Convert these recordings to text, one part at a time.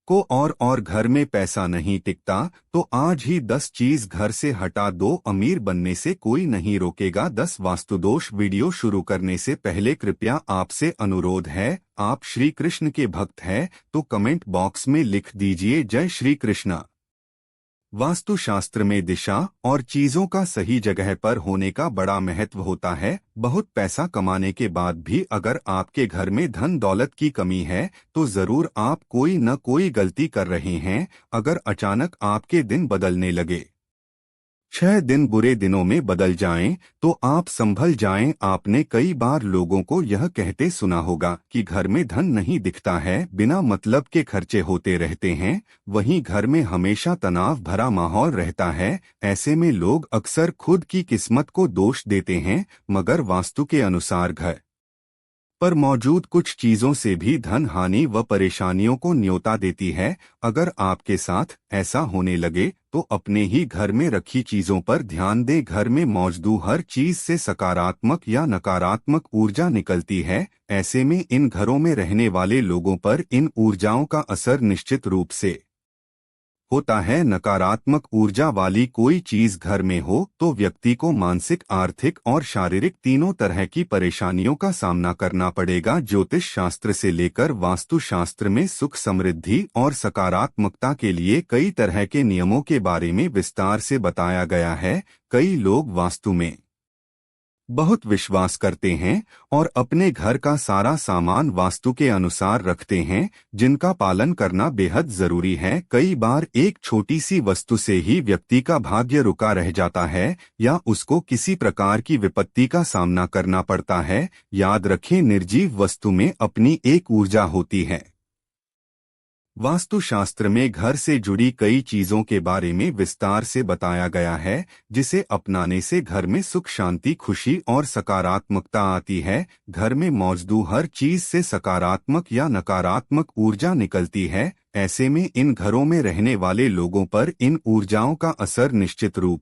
को और घर में पैसा नहीं टिकता तो आज ही 10 चीज घर से हटा दो, अमीर बनने से कोई नहीं रोकेगा। 10 वास्तुदोष। वीडियो शुरू करने से पहले कृपया आपसे अनुरोध है, आप श्री कृष्ण के भक्त हैं तो कमेंट बॉक्स में लिख दीजिए जय श्री कृष्ण। वास्तुशास्त्र में दिशा और चीजों का सही जगह पर होने का बड़ा महत्व होता है। बहुत पैसा कमाने के बाद भी अगर आपके घर में धन दौलत की कमी है तो जरूर आप कोई न कोई गलती कर रहे हैं। अगर अचानक आपके दिन बदलने लगे, 6 दिन बुरे दिनों में बदल जाएं, तो आप संभल जाएं। आपने कई बार लोगों को यह कहते सुना होगा कि घर में धन नहीं दिखता है, बिना मतलब के खर्चे होते रहते हैं। वहीं घर में हमेशा तनाव भरा माहौल रहता है। ऐसे में लोग अक्सर खुद की किस्मत को दोष देते हैं, मगर वास्तु के अनुसार घर पर मौजूद कुछ चीजों से भी धन हानि व परेशानियों को न्योता देती है। अगर आपके साथ ऐसा होने लगे तो अपने ही घर में रखी चीजों पर ध्यान दें। घर में मौजूद हर चीज से सकारात्मक या नकारात्मक ऊर्जा निकलती है। ऐसे में इन घरों में रहने वाले लोगों पर इन ऊर्जाओं का असर निश्चित रूप से होता है। नकारात्मक ऊर्जा वाली कोई चीज घर में हो तो व्यक्ति को मानसिक, आर्थिक और शारीरिक तीनों तरह की परेशानियों का सामना करना पड़ेगा। ज्योतिष शास्त्र से लेकर वास्तु शास्त्र में सुख, समृद्धि और सकारात्मकता के लिए कई तरह के नियमों के बारे में विस्तार से बताया गया है। कई लोग वास्तु में बहुत विश्वास करते हैं और अपने घर का सारा सामान वास्तु के अनुसार रखते हैं, जिनका पालन करना बेहद जरूरी है। कई बार एक छोटी सी वस्तु से ही व्यक्ति का भाग्य रुका रह जाता है या उसको किसी प्रकार की विपत्ति का सामना करना पड़ता है। याद रखें, निर्जीव वस्तु में अपनी एक ऊर्जा होती है। वास्तुशास्त्र में घर से जुड़ी कई चीजों के बारे में विस्तार से बताया गया है, जिसे अपनाने से घर में सुख, शांति, खुशी और सकारात्मकता आती है। घर में मौजूद हर चीज से सकारात्मक या नकारात्मक ऊर्जा निकलती है। ऐसे में इन घरों में रहने वाले लोगों पर इन ऊर्जाओं का असर निश्चित रूप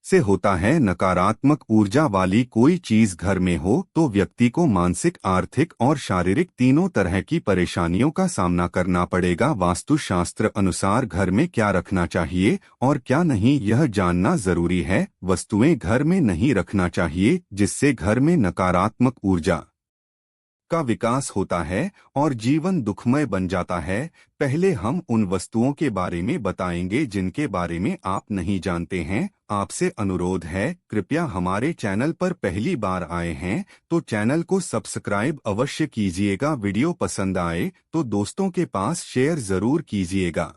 से होता है। नकारात्मक ऊर्जा वाली कोई चीज घर में हो तो व्यक्ति को मानसिक, आर्थिक और शारीरिक तीनों तरह की परेशानियों का सामना करना पड़ेगा। वास्तुशास्त्र अनुसार घर में क्या रखना चाहिए और क्या नहीं, यह जानना जरूरी है। वस्तुएं घर में नहीं रखना चाहिए जिससे घर में नकारात्मक ऊर्जा का विकास होता है और जीवन दुखमय बन जाता है। पहले हम उन वस्तुओं के बारे में बताएंगे जिनके बारे में आप नहीं जानते हैं। आपसे अनुरोध है, कृपया हमारे चैनल पर पहली बार आए हैं तो चैनल को सब्सक्राइब अवश्य कीजिएगा। वीडियो पसंद आए तो दोस्तों के पास शेयर जरूर कीजिएगा।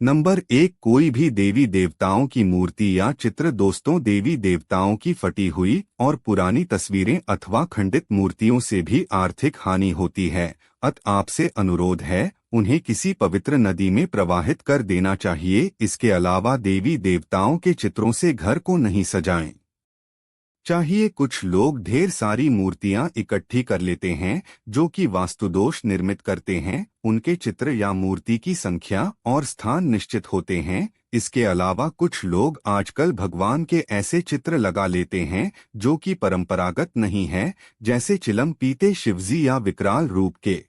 नंबर 1, कोई भी देवी देवताओं की मूर्ति या चित्र। दोस्तों, देवी देवताओं की फटी हुई और पुरानी तस्वीरें अथवा खंडित मूर्तियों से भी आर्थिक हानि होती है। आपसे अनुरोध है, उन्हें किसी पवित्र नदी में प्रवाहित कर देना चाहिए। इसके अलावा देवी देवताओं के चित्रों से घर को नहीं सजाएं चाहिए। कुछ लोग ढेर सारी मूर्तियां इकट्ठी कर लेते हैं जो कि वास्तुदोष निर्मित करते हैं। उनके चित्र या मूर्ति की संख्या और स्थान निश्चित होते हैं। इसके अलावा कुछ लोग आजकल भगवान के ऐसे चित्र लगा लेते हैं जो कि परंपरागत नहीं है, जैसे चिलम, पीते शिवजी या विकराल रूप के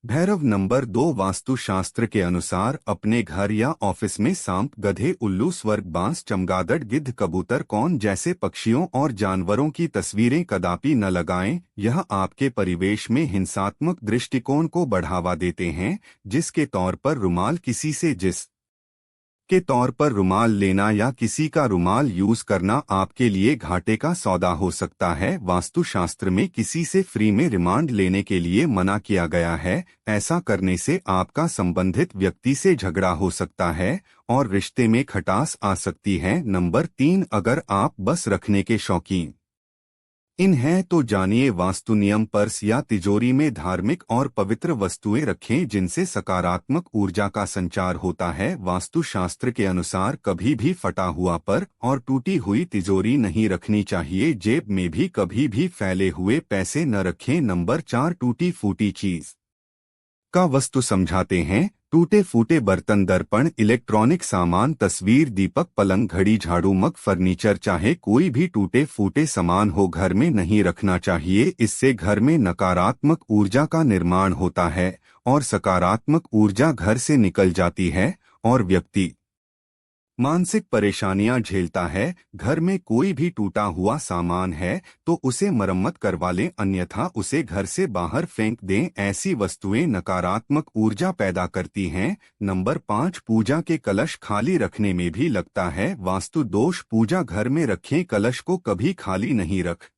भैरव। नंबर 2, वास्तुशास्त्र के अनुसार अपने घर या ऑफिस में सांप, गधे, उल्लू, स्वर्ग, बांस, चमगादड़, गिद्ध, कबूतर, कौन जैसे पक्षियों और जानवरों की तस्वीरें कदापि न लगाएं। यह आपके परिवेश में हिंसात्मक दृष्टिकोण को बढ़ावा देते हैं। जिसके तौर पर रुमाल, किसी से जिस के तौर पर रुमाल लेना या किसी का रुमाल यूज करना आपके लिए घाटे का सौदा हो सकता है। वास्तुशास्त्र में किसी से फ्री में रिमांड लेने के लिए मना किया गया है। ऐसा करने से आपका संबंधित व्यक्ति से झगड़ा हो सकता है और रिश्ते में खटास आ सकती है। नंबर 3, अगर आप बस रखने के शौकीन हैं तो जानिए वास्तु नियम। पर्स या तिजोरी में धार्मिक और पवित्र वस्तुएं रखें जिनसे सकारात्मक ऊर्जा का संचार होता है। वास्तुशास्त्र के अनुसार कभी भी फटा हुआ पर और टूटी हुई तिजोरी नहीं रखनी चाहिए। जेब में भी कभी भी फैले हुए पैसे न रखें। नंबर 4, टूटी फूटी चीज का वस्तु समझाते हैं टूटे फूटे बर्तन, दर्पण, इलेक्ट्रॉनिक सामान, तस्वीर, दीपक, पलंग, घड़ी, झाड़ू, मग, फर्नीचर, चाहे कोई भी टूटे फूटे सामान हो, घर में नहीं रखना चाहिए। इससे घर में नकारात्मक ऊर्जा का निर्माण होता है और सकारात्मक ऊर्जा घर से निकल जाती है और व्यक्ति मानसिक परेशानियां झेलता है। घर में कोई भी टूटा हुआ सामान है तो उसे मरम्मत करवा लें, अन्यथा उसे घर से बाहर फेंक दें। ऐसी वस्तुएं नकारात्मक ऊर्जा पैदा करती हैं। नंबर 5, पूजा के कलश खाली रखने में भी लगता है वास्तु दोष। पूजा घर में रखें कलश को कभी खाली नहीं रख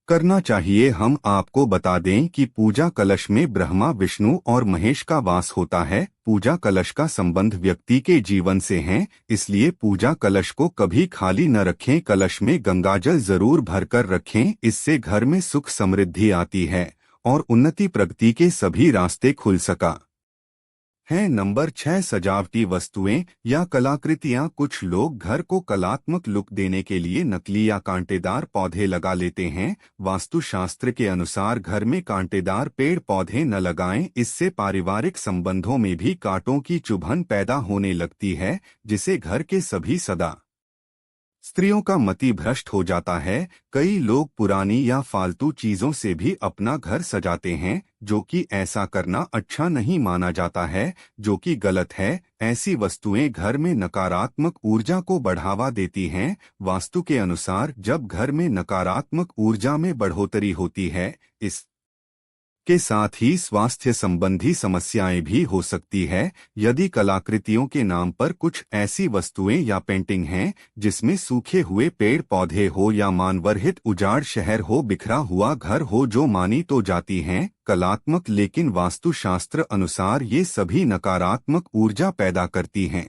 करना चाहिए। हम आपको बता दें कि पूजा कलश में ब्रह्मा, विष्णु और महेश का वास होता है। पूजा कलश का संबंध व्यक्ति के जीवन से है, इसलिए पूजा कलश को कभी खाली न रखें। कलश में गंगाजल जरूर भरकर रखें, इससे घर में सुख समृद्धि आती है और उन्नति प्रगति के सभी रास्ते खुल सका है। नंबर 6, सजावटी वस्तुएं या कलाकृतियां। कुछ लोग घर को कलात्मक लुक देने के लिए नकली या कांटेदार पौधे लगा लेते हैं। वास्तुशास्त्र के अनुसार घर में कांटेदार पेड़ पौधे न लगाएं, इससे पारिवारिक संबंधों में भी कांटों की चुभन पैदा होने लगती है, जिसे घर के सभी सदा स्त्रियों का मति भ्रष्ट हो जाता है। कई लोग पुरानी या फालतू चीजों से भी अपना घर सजाते हैं, जो कि ऐसा करना अच्छा नहीं माना जाता है, जो कि गलत है। ऐसी वस्तुएं घर में नकारात्मक ऊर्जा को बढ़ावा देती हैं। वास्तु के अनुसार जब घर में नकारात्मक ऊर्जा में बढ़ोतरी होती है, इस के साथ ही स्वास्थ्य संबंधी समस्याएं भी हो सकती है। यदि कलाकृतियों के नाम पर कुछ ऐसी वस्तुएं या पेंटिंग हैं जिसमें सूखे हुए पेड़ पौधे हो या मानवरहित उजाड़ शहर हो, बिखरा हुआ घर हो, जो मानी तो जाती हैं कलात्मक, लेकिन वास्तुशास्त्र अनुसार ये सभी नकारात्मक ऊर्जा पैदा करती हैं।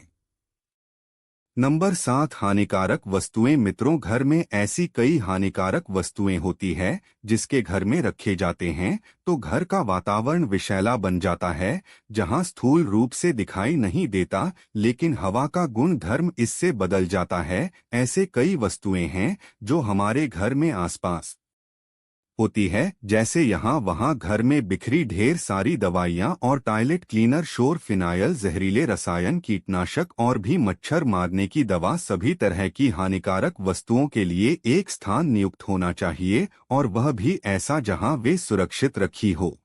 नंबर 7, हानिकारक वस्तुएं। मित्रों, घर में ऐसी कई हानिकारक वस्तुएं होती है जिसके घर में रखे जाते हैं तो घर का वातावरण विषैला बन जाता है, जहां स्थूल रूप से दिखाई नहीं देता, लेकिन हवा का गुण धर्म इससे बदल जाता है। ऐसे कई वस्तुएं हैं जो हमारे घर में आसपास होती है, जैसे यहाँ वहाँ घर में बिखरी ढेर सारी दवाइयाँ और टॉयलेट क्लीनर, शोर, फिनाइल, जहरीले रसायन, कीटनाशक और भी मच्छर मारने की दवा। सभी तरह की हानिकारक वस्तुओं के लिए एक स्थान नियुक्त होना चाहिए और वह भी ऐसा जहाँ वे सुरक्षित रखी हो।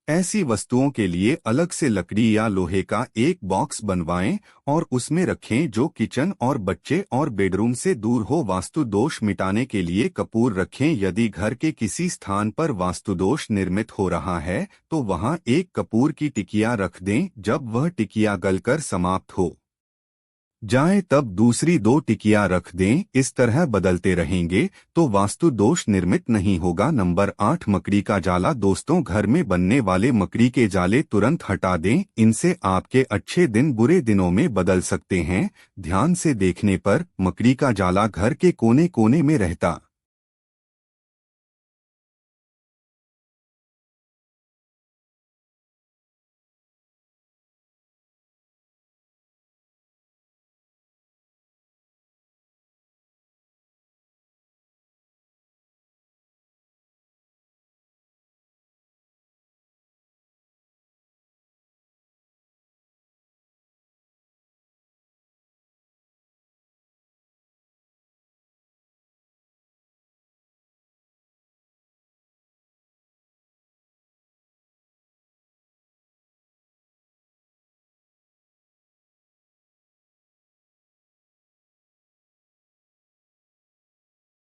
ऐसी वस्तुओं के लिए अलग से लकड़ी या लोहे का एक बॉक्स बनवाएं और उसमें रखें, जो किचन और बच्चे और बेडरूम से दूर हो। वास्तु दोष मिटाने के लिए कपूर रखें। यदि घर के किसी स्थान पर वास्तु दोष निर्मित हो रहा है तो वहां एक कपूर की टिकिया रख दें। जब वह टिकिया गलकर समाप्त हो जाए तब दूसरी 2 टिकिया रख दें। इस तरह बदलते रहेंगे तो वास्तु दोष निर्मित नहीं होगा। नंबर 8, मकड़ी का जाला। दोस्तों, घर में बनने वाले मकड़ी के जाले तुरंत हटा दें, इनसे आपके अच्छे दिन बुरे दिनों में बदल सकते हैं। ध्यान से देखने पर मकड़ी का जाला घर के कोने कोने में रहता